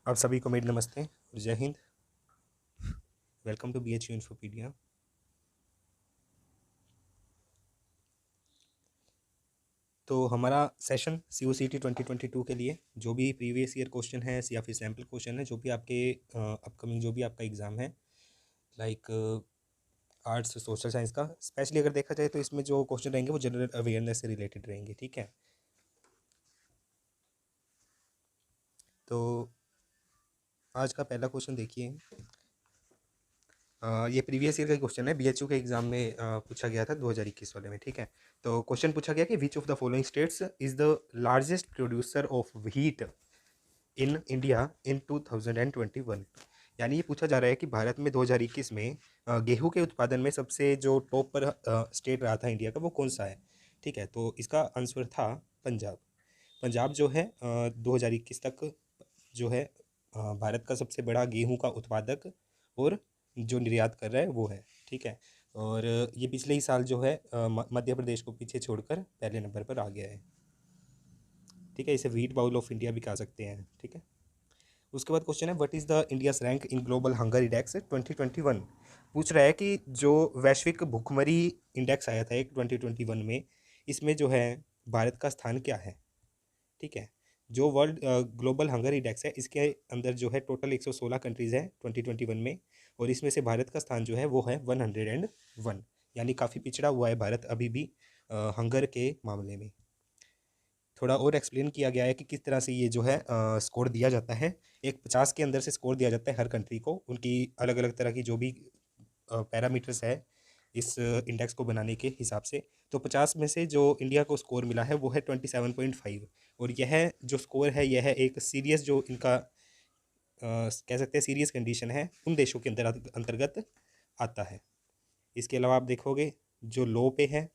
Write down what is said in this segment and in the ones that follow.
आप सभी को मेरी नमस्ते और जय Hind. Welcome to BHU Infopedia. तो हमारा सेशन COCT 2022 के लिए जो भी प्रीवियस ईयर क्वेश्चन है या फिर सैम्पल क्वेश्चन है, जो भी आपके अपकमिंग जो भी आपका एग्ज़ाम है, लाइक आर्ट्स सोशल साइंस का स्पेशली अगर देखा जाए तो इसमें जो क्वेश्चन रहेंगे वो जनरल अवेयरनेस से रिलेटेड रहेंगे। ठीक है, तो आज का पहला क्वेश्चन देखिए। ये प्रीवियस ईयर का क्वेश्चन है, BHU के एग्जाम में पूछा गया था 2021 वाले में। ठीक है, तो क्वेश्चन पूछा गया कि which of the following states is the largest producer of wheat in India in 2021। यानी ये पूछा जा रहा है कि भारत में 2021 में गेहूं के उत्पादन में सबसे जो टॉप पर स्टेट रहा था इंडिया का, वो कौन सा है। ठीक है, तो इसका आंसर था पंजाब। पंजाब जो है 2021 तक जो है भारत का सबसे बड़ा गेहूं का उत्पादक और जो निर्यात कर रहा है वो है। ठीक है, और ये पिछले ही साल जो है मध्य प्रदेश को पीछे छोड़कर पहले नंबर पर आ गया है। ठीक है, इसे व्हीट बाउल ऑफ इंडिया भी कह सकते हैं। ठीक है, उसके बाद क्वेश्चन है what is the India's rank in global hunger index 2021। पूछ रहा है कि जो वैश्विक भुखमरी इंडेक्स आया था एक 2021 में, इसमें जो है भारत का स्थान क्या है। ठीक है, जो वर्ल्ड ग्लोबल हंगर इंडेक्स है इसके अंदर जो है टोटल 116 कंट्रीज़ हैं 2021 में, और इसमें से भारत का स्थान जो है वो है 101। यानी काफ़ी पिछड़ा हुआ है भारत अभी भी हंगर के मामले में। थोड़ा और एक्सप्लेन किया गया है कि किस तरह से ये जो है स्कोर दिया जाता है। एक 50 के अंदर से स्कोर दिया जाता है हर कंट्री को, उनकी अलग अलग तरह की जो भी पैरामीटर्स है इस इंडेक्स को बनाने के हिसाब से। तो 50 में से जो इंडिया को स्कोर मिला है वो है 27.5, और यह जो स्कोर है यह है एक सीरियस जो इनका कह सकते हैं सीरियस कंडीशन है उन देशों के अंतर्गत आता है। इसके अलावा आप देखोगे जो लो पे है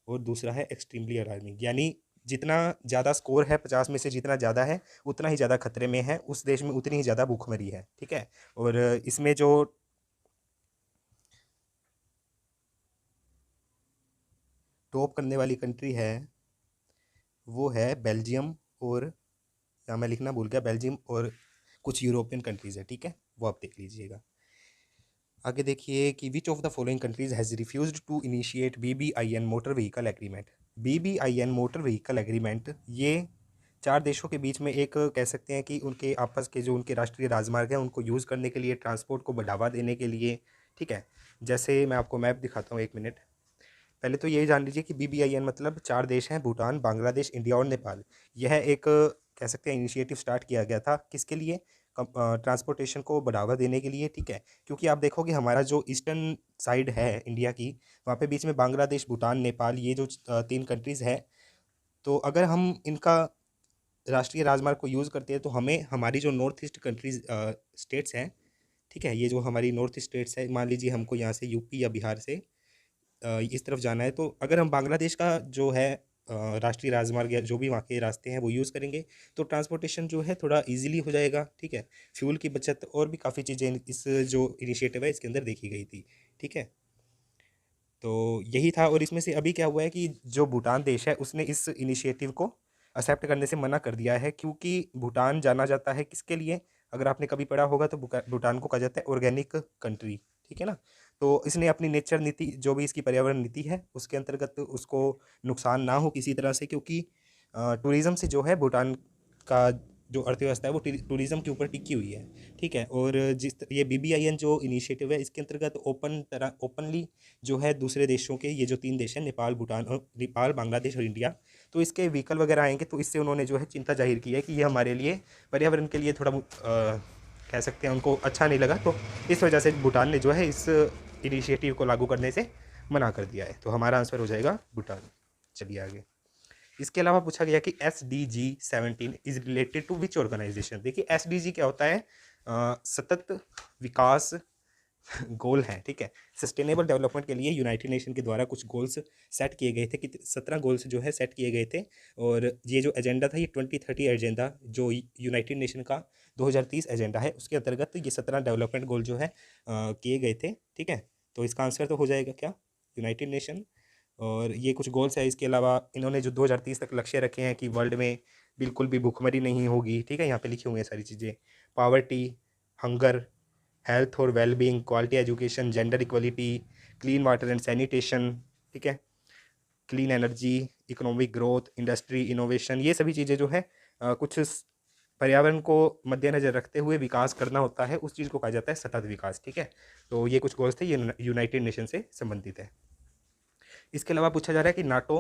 और दूसरा है एक्सट्रीमली अलार्मिंग। यानी जितना ज़्यादा स्कोर है 50 में से जितना ज़्यादा है उतना ही ज़्यादा खतरे में है, उस देश में उतनी ही ज़्यादा भूखमरी है। ठीक है, और इसमें जो टॉप करने वाली कंट्री है वो है बेल्जियम, और यहाँ मैं लिखना भूल गया, बेल्जियम और कुछ यूरोपियन कंट्रीज़ है। ठीक है, वो आप देख लीजिएगा। आगे देखिए कि which of the following countries has refused to initiate BBIN motor vehicle agreement. BBIN motor vehicle agreement ये चार देशों के बीच में एक कह सकते हैं कि उनके आपस के जो उनके राष्ट्रीय राजमार्ग हैं उनको यूज़ करने के लिए, ट्रांसपोर्ट को बढ़ावा देने के लिए। ठीक है, जैसे मैं आपको मैप दिखाता हूँ, एक मिनट। पहले तो यही जान लीजिए कि BBIN मतलब चार देश हैं, भूटान, बांग्लादेश, इंडिया और नेपाल। यह एक कह सकते हैं इनिशिएटिव स्टार्ट किया गया था, किसके लिए, ट्रांसपोर्टेशन को बढ़ावा देने के लिए। ठीक है, क्योंकि आप देखोगे हमारा जो ईस्टर्न साइड है इंडिया की, वहाँ पे बीच में बांग्लादेश, भूटान, नेपाल, ये जो तीन कंट्रीज़ है, तो अगर हम इनका राष्ट्रीय राजमार्ग को यूज़ करते हैं तो हमें हमारी जो नॉर्थ ईस्ट कंट्रीज स्टेट्स हैं, ठीक है, ये जो हमारी नॉर्थ ईस्ट स्टेट्स है, मान लीजिए हमको यहाँ से यूपी या बिहार से इस तरफ जाना है, तो अगर हम बांग्लादेश का जो है राष्ट्रीय राजमार्ग या जो भी वहाँ के रास्ते हैं वो यूज़ करेंगे तो ट्रांसपोर्टेशन जो है थोड़ा इजीली हो जाएगा। ठीक है, फ्यूल की बचत और भी काफ़ी चीज़ें इस जो इनिशिएटिव है इसके अंदर देखी गई थी। ठीक है, तो यही था, और इसमें से अभी क्या हुआ है कि जो भूटान देश है उसने इस इनिशिएटिव को एक्सेप्ट करने से मना कर दिया है, क्योंकि भूटान जाना जाता है किसके लिए, अगर आपने कभी पढ़ा होगा तो भूटान को कहा जाता है ऑर्गेनिक कंट्री। ठीक है ना, तो इसने अपनी नेचर नीति जो भी इसकी पर्यावरण नीति है उसके अंतर्गत उसको नुकसान ना हो किसी तरह से, क्योंकि टूरिज़्म से जो है भूटान का जो अर्थव्यवस्था है वो टूरिज़्म के ऊपर टिकी हुई है। ठीक है, और ये BBIN जो इनिशिएटिव है इसके अंतर्गत ओपनली जो है दूसरे देशों के, ये जो तीन देश हैं नेपाल, भूटान और नेपाल, बांग्लादेश और इंडिया, तो इसके व्हीकल वगैरह आएंगे, तो इससे उन्होंने जो है चिंता जाहिर की है कि ये हमारे लिए पर्यावरण के लिए थोड़ा कह सकते हैं उनको अच्छा नहीं लगा, तो इस वजह से भूटान ने जो है इस इनिशिएटिव को लागू करने से मना कर दिया है। तो हमारा आंसर हो जाएगा भूटान। चलिए आगे। इसके अलावा पूछा गया कि SDG 17 is related to which organisation. देखिए SDG क्या होता है, सतत विकास गोल है। ठीक है, सस्टेनेबल डेवलपमेंट के लिए यूनाइटेड नेशन के द्वारा कुछ गोल्स सेट किए गए थे, कि 17 गोल्स जो है सेट किए गए थे, और ये जो एजेंडा था ये 2030 एजेंडा जो यूनाइटेड नेशन का 2030 एजेंडा है उसके अंतर्गत ये 17 डेवलपमेंट गोल जो है किए गए थे। ठीक है, तो इसका आंसर तो हो जाएगा क्या, यूनाइटेड नेशन और ये कुछ गोल्स है। इसके अलावा इन्होंने जो 2030 तक लक्ष्य रखे हैं कि वर्ल्ड में बिल्कुल भी भूखमरी नहीं होगी, ठीक है, यहाँ पे लिखी हुई हैं सारी चीज़ें। पावर्टी, हंगर, हेल्थ और wellbeing, quality education, gender equality, clean water and sanitation, ठीक है, clean energy, economic growth, industry, innovation, ये सभी चीज़ें जो है कुछ पर्यावरण को मद्देनजर रखते हुए विकास करना होता है, उस चीज़ को कहा जाता है सतत विकास, ठीक है। तो ये कुछ गोल्स थे, ये यूनाइटेड नेशन से संबंधित है। इसके अलावा पूछा जा रहा है कि नाटो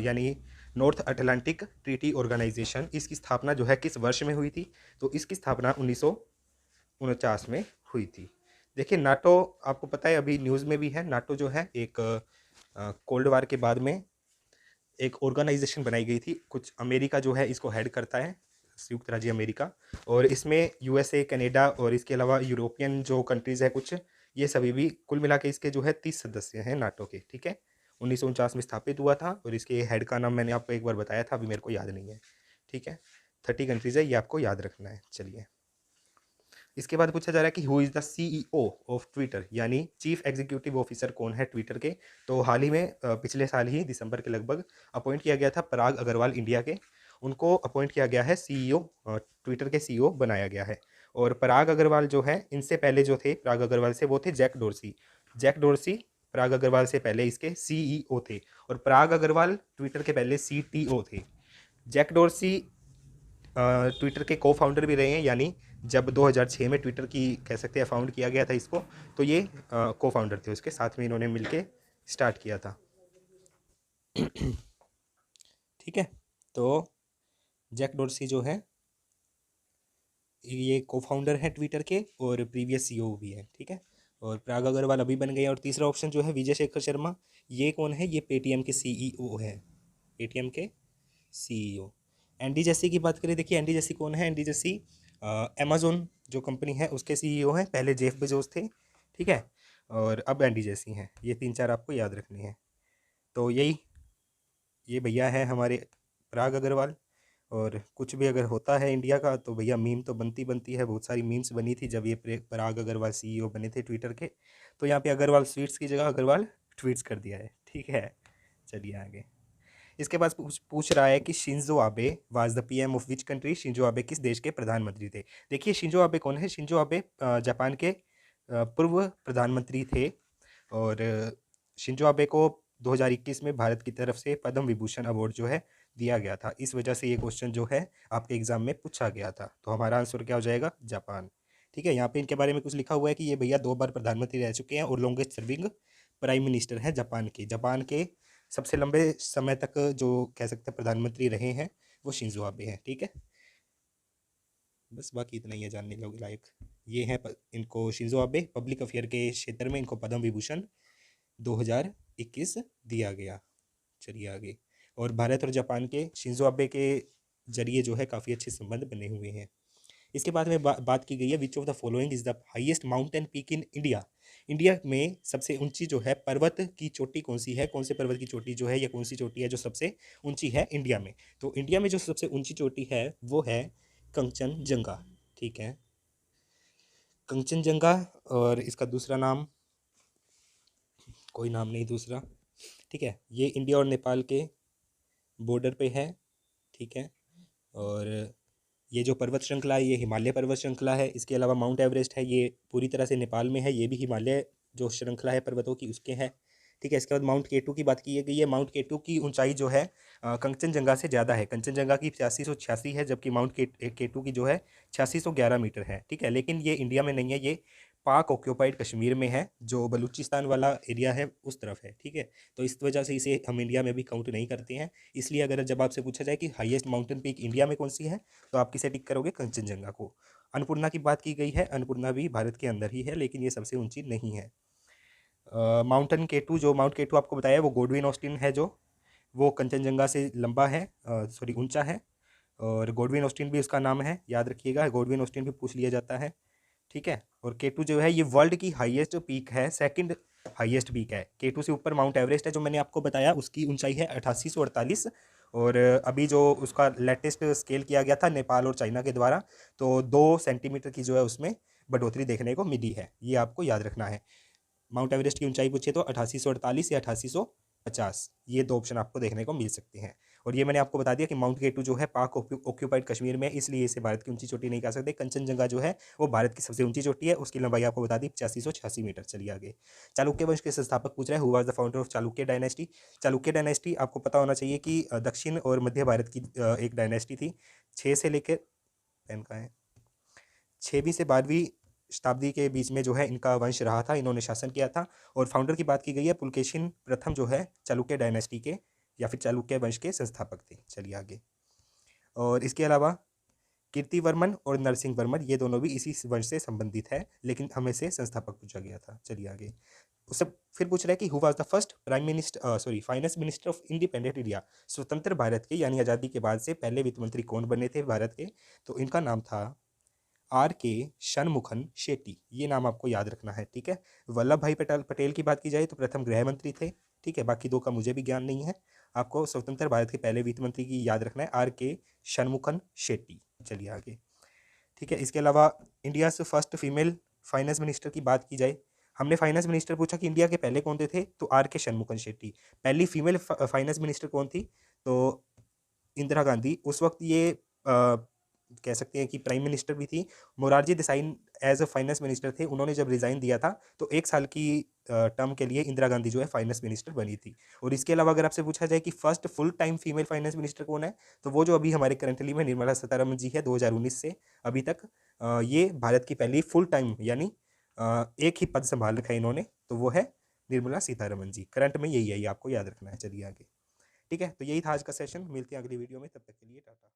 यानी नॉर्थ अटलांटिक ट्रीटी ऑर्गेनाइजेशन, इसकी स्थापना जो है किस वर्ष में हुई थी? तो इसकी स्थापना 1949 में हुई थी। देखिए नाटो, आपको पता है अभी न्यूज़ में भी है, नाटो जो है एक कोल्ड वार के बाद में एक ऑर्गेनाइजेशन बनाई गई थी। कुछ अमेरिका जो है इसको हेड करता है, संयुक्त राज्य अमेरिका, और इसमें यूएसए, कनाडा और इसके अलावा यूरोपियन जो कंट्रीज़ है कुछ, ये सभी भी कुल मिला के इसके जो है 30 सदस्य हैं नाटो के, ठीक है। 1949 में स्थापित हुआ था और इसके हेड का नाम मैंने आपको एक बार बताया था, अभी मेरे को याद नहीं है, ठीक है। 30 कंट्रीज़ है, ये आपको याद रखना है। चलिए, इसके बाद पूछा जा रहा है कि who is the CEO of Twitter, यानी चीफ एग्जीक्यूटिव ऑफिसर कौन है ट्विटर के? तो हाल ही में पिछले साल ही दिसंबर के लगभग अपॉइंट किया गया था पराग अग्रवाल इंडिया के, उनको अपॉइंट किया गया है सीईओ, ट्विटर के सीईओ बनाया गया है। और पराग अग्रवाल जो है, इनसे पहले जो थे पराग अग्रवाल से, वो थे जैक डोर्सी। जैक डोर्सी पराग अग्रवाल से पहले इसके सीईओ थे, और पराग अग्रवाल ट्विटर के पहले सीटीओ थे। जैक डोर्सी ट्विटर के को फाउंडर भी रहे हैं, यानी जब 2006 में ट्विटर की कह सकते हैं फाउंड किया गया था इसको, तो ये को फाउंडर थे, उसके साथ में इन्होंने मिलके स्टार्ट किया था। ठीक है, तो जैक डोर्सी जो है ये को फाउंडर है ट्विटर के और प्रीवियस सीईओ भी है, ठीक है। और पराग अग्रवाल अभी बन गए। और तीसरा ऑप्शन जो है विजय शेखर शर्मा, ये कौन है? ये पेटीएम के सीईओ है, पेटीएम के सीईओ। एंडी जेसी की बात करें, देखिए एंडी जेसी कौन है? एंडी जेसी अमेजोन जो कंपनी है उसके सीईओ हैं, पहले जेफ बेजोस थे, ठीक है, और अब एंडी जेसी हैं। ये 3-4 आपको याद रखने हैं। तो यही, ये भैया है हमारे पराग अग्रवाल। और कुछ भी अगर होता है इंडिया का तो भैया मीम तो बनती बनती है, बहुत सारी मीम्स बनी थी जब ये पराग अग्रवाल सीईओ बने थे ट्विटर के। तो यहाँ पे अग्रवाल स्वीट्स की जगह अग्रवाल ट्वीट्स कर दिया है, ठीक है। चलिए आगे। इसके बाद पूछ रहा है कि Shinzo Abe was the PM of which country? Shinzo Abe किस देश के प्रधानमंत्री थे? देखिए शिंजो आबे कौन है? शिंजो आबे जापान के पूर्व प्रधानमंत्री थे। और शिंजो आबे को 2021 में भारत की तरफ से पद्म विभूषण अवार्ड जो है दिया गया था। इस वजह से ये क्वेश्चन जो है आपके एग्जाम में पूछा गया था। तो हमारा आंसर क्या हो जाएगा? जापान, ठीक है। यहाँ पे इनके बारे में कुछ लिखा हुआ है कि ये भैया 2 बार प्रधानमंत्री रह चुके हैं और लॉन्गेस्ट सर्विंग प्राइम मिनिस्टर हैं जापान के सबसे लंबे समय तक जो कह सकते हैं प्रधानमंत्री रहे हैं वो शिंजो आबे हैं, ठीक है। बस बाकी इतना ही है जानने लोग लायक। ये है इनको शिंजो आबे, पब्लिक अफेयर के क्षेत्र में इनको पद्म विभूषण 2021 दिया गया। चलिए आगे। और भारत और जापान के शिंजो आबे के जरिए जो है काफ़ी अच्छे संबंध बने हुए हैं। इसके बाद में बात की गई है विच of the following is the highest mountain peak in India? India में सबसे ऊंची जो है पर्वत की चोटी कौन सी है? कौन से पर्वत की चोटी जो है या कौन सी चोटी है जो सबसे ऊंची है इंडिया में? तो इंडिया में जो सबसे ऊंची चोटी है वो है कंचनजंगा, ठीक है, कंचनजंगा। और इसका दूसरा नाम, कोई नाम नहीं दूसरा, ठीक है। ये इंडिया और नेपाल के बॉर्डर पे है, ठीक है। और ये जो पर्वत श्रृंखला है ये हिमालय पर्वत श्रृंखला है। इसके अलावा माउंट एवरेस्ट है, ये पूरी तरह से नेपाल में है, ये भी हिमालय जो श्रृंखला है पर्वतों की उसके है, ठीक है। इसके बाद माउंट केटू की बात की गई है। माउंट केटू की ऊंचाई जो है कंचनजंगा से ज़्यादा है। कंचनजंगा की 8586 है, जबकि माउंट केटू की जो है 8611 मीटर है, ठीक है। लेकिन ये इंडिया में नहीं है, ये पाक ऑक्यूपाइड कश्मीर में है, जो बलूचिस्तान वाला एरिया है उस तरफ है, ठीक है। तो इस वजह से इसे हम इंडिया में भी काउंट नहीं करते हैं। इसलिए अगर जब आपसे पूछा जाए कि हाईएस्ट माउंटेन पीक इंडिया में कौन सी है तो आप किसे टिक करोगे? कंचनजंगा को। अन्नपूर्णा की बात की गई है, अन्नपूर्णा भी भारत के अंदर ही है लेकिन ये सबसे ऊंची नहीं है। माउंटेन केटू, जो माउंट केटू आपको बताया वो गोडविन ऑस्टिन है, जो वो कंचनजंगा से लंबा है, सॉरी ऊंचा है। और गोडविन ऑस्टिन भी उसका नाम है, याद रखिएगा, गोडविन ऑस्टिन भी पूछ लिया जाता है, ठीक है। और केटू जो है ये वर्ल्ड की हाईएस्ट पीक है, सेकंड हाईएस्ट पीक है। केटू से ऊपर माउंट एवरेस्ट है जो मैंने आपको बताया, उसकी ऊंचाई है 8848। और अभी जो उसका लेटेस्ट स्केल किया गया था नेपाल और चाइना के द्वारा, तो 2 सेंटीमीटर की जो है उसमें बढ़ोतरी देखने को मिली है, ये आपको याद रखना है। माउंट एवरेस्ट की ऊंचाई पूछे तो 8848 या 8848 50, ये 2 ऑप्शन आपको देखने को मिल सकते हैं। और ये मैंने आपको बता दिया कि माउंट केटू जो है पाक ऑक्यूपाइड कश्मीर में, इसलिए इसे भारत की ऊंची चोटी नहीं कह सकते। कंचनजंगा जो है वो भारत की सबसे ऊंची चोटी है, उसकी लंबाई आपको बता दी 8586 मीटर। चलिए आगे। चालुक्य वंश के संस्थापक पूछ रहे हैं, who was the founder of Chalukya dynasty. Chalukya dynasty आपको पता होना चाहिए कि दक्षिण और मध्य भारत की एक डायनेस्टी थी। 6 से लेकर पेन का है 6वीं से 12वीं शताब्दी के बीच में जो है इनका वंश रहा था, इन्होंने शासन किया था। और फाउंडर की बात की गई है, पुलकेशिन प्रथम जो है चालुक्य डायनेस्टी के या फिर चालुक्य वंश के संस्थापक थे। चलिए आगे। और इसके अलावा कीर्तिवर्मन और नरसिंहवर्मन ये दोनों भी इसी वंश से संबंधित है, लेकिन हमें से संस्थापक पूछा गया था। चलिए आगे। उससे फिर पूछ रहा है कि who was the first prime minister finance minister of independent India. स्वतंत्र भारत के यानी आज़ादी के बाद से पहले वित्त मंत्री कौन बने थे भारत के? तो इनका नाम था R.K. शनमुखन शेट्टी। ये नाम आपको याद रखना है, ठीक है। वल्लभ भाई पटेल पटेल की बात की जाए तो प्रथम गृह मंत्री थे, ठीक है। बाकी दो का मुझे भी ज्ञान नहीं है। आपको स्वतंत्र भारत के पहले वित्त मंत्री की याद रखना है, R.K. शनमुखन शेट्टी। चलिए आगे, ठीक है। इसके अलावा इंडिया से फर्स्ट फीमेल फाइनेंस मिनिस्टर की बात की जाए, हमने फाइनेंस मिनिस्टर पूछा कि इंडिया के पहले कौन थे, तो R.K. शनमुखन शेट्टी। पहली फीमेल फाइनेंस मिनिस्टर कौन थी? तो इंदिरा गांधी। उस वक्त ये कह सकते हैं कि प्राइम मिनिस्टर भी थी। Morarji Desai as a finance minister थे, उन्होंने जब रिजाइन दिया था तो 1 साल की टर्म के लिए इंदिरा गांधी जो है फाइनेंस मिनिस्टर बनी थी। और इसके अलावा अगर आपसे पूछा जाए कि first full time female finance minister कौन है, तो वो जो अभी हमारे करंटली में निर्मला सीतारमन जी है, 2019 से अभी तक ये भारत की पहली फुल टाइम यानी एक ही पद संभाल रखा है इन्होंने, तो वो है निर्मला सीतारमन जी। करंट में यही है, ये आपको याद रखना है। चलिए आगे, ठीक है। तो यही था आज का सेशन, मिलते हैं अगली वीडियो में, तब तक के लिए टाटा।